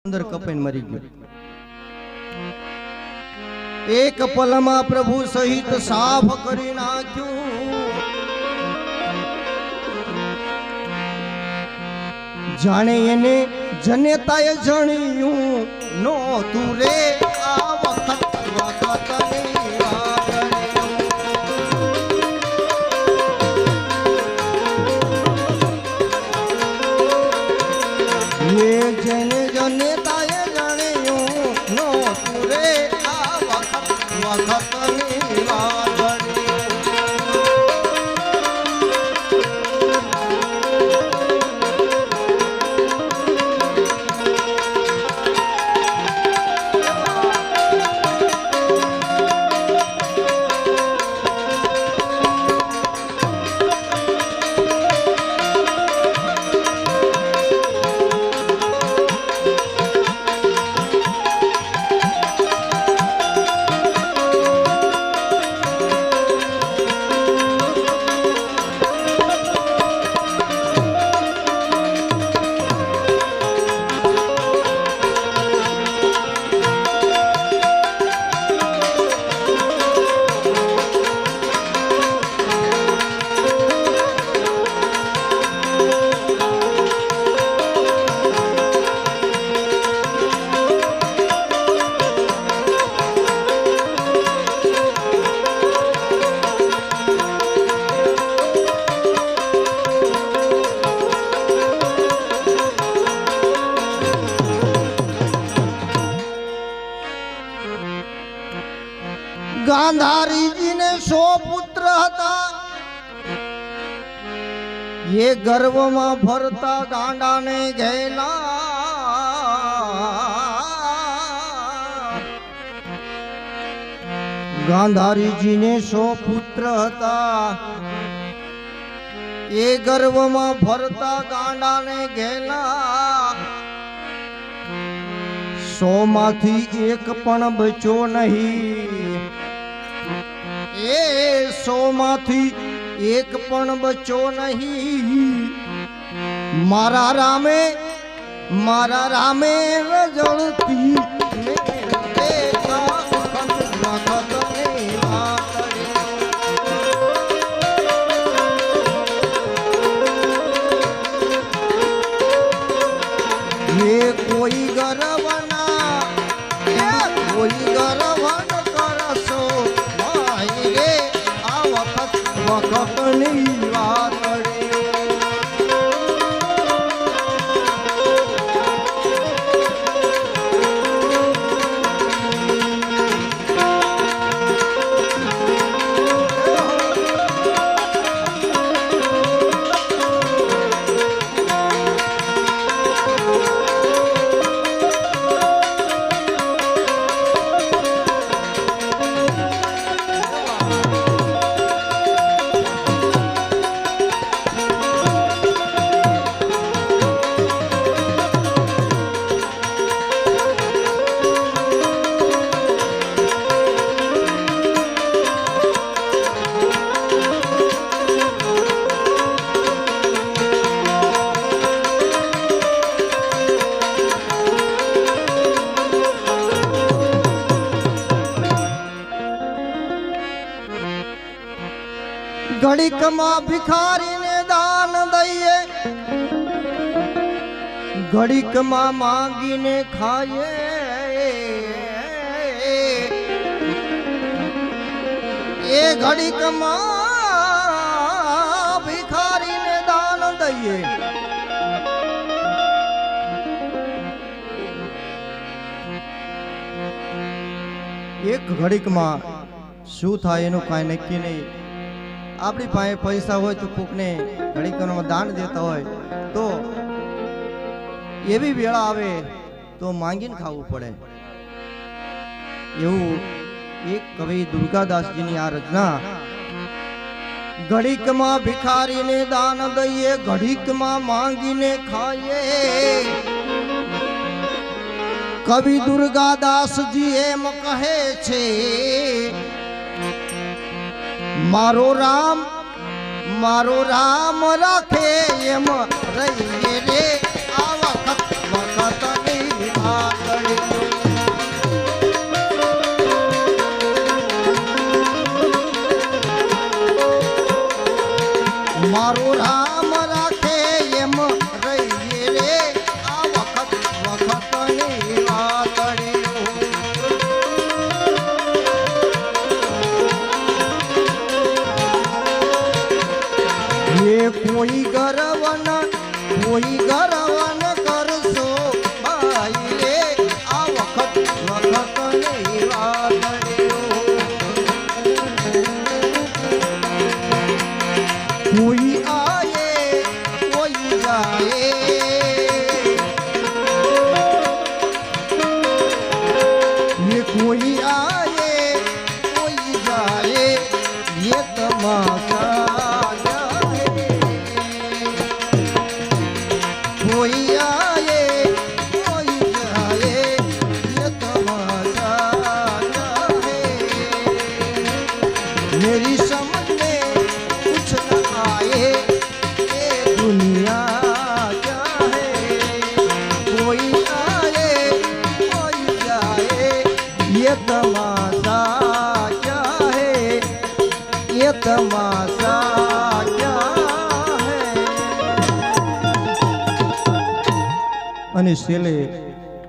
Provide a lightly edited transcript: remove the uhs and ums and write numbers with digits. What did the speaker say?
અંદર કપાઈને મરી ગયો। એક પલમાં પ્રભુ સહિત સાફ કરી નાખ્યું। જાણે એને જનેતાએ જણ્યું નો તું રે આ વખત જેને જનેતાએ જાણ્યું નો તું રે આ વખતની વાદળી। गांधारी जी ने 100 पुत्र हता। ये गर्व में भरता गांडा ने घेला। गांधारी जी ने 100 पुत्र हता। ये गर्व में भरता गांडा ने घेला। 100 माथी एक पण बचो नहीं। 100 माथी एक पण बचो नहीं। मारा रामे रजळती ये कोई गर्व ना कोई गर्व न करसो वखतनी वादળી। घड़ीक मां भिखारी ने दान दइए। घड़ीक मां मांगी ने खाए। ये घड़ीक मां भिखारी ने दान दइए। एक घड़ीक मां शू थाय एनु काई नक्की नहीं। આપણી પાસે પૈસા હોય તો કોકને ઘડીકમાં દાન દેતા હોય તો એવી વેળા આવે તો માંગીને ખાવું પડે। એવું એક કવિ દુર્ગાદાસજીની આ રચના। ઘડીકમાં ભિખારીને દાન દઈએ ઘડીકમાં માંગીને ખાઈએ। કવિ દુર્ગાદાસજી એમ કહે છે मारो राम राखे एम रहिए रे आ वखतनी वादળી। કોઈ ગરવન કરશો ભાઈ રે આ વખત નહીં વાદળ્યો કોઈ આયે કોઈ જાયે ये कोई आए कोई जाए ये तमाशा है कोई आए कोई जाए ये तमाशा है मेरी समझ में कुछ न आए ये दुनिया क्या है कोई आए कोई जाए ये तमाशा क्या है ये तमाशा क्या है અને છેલ્લે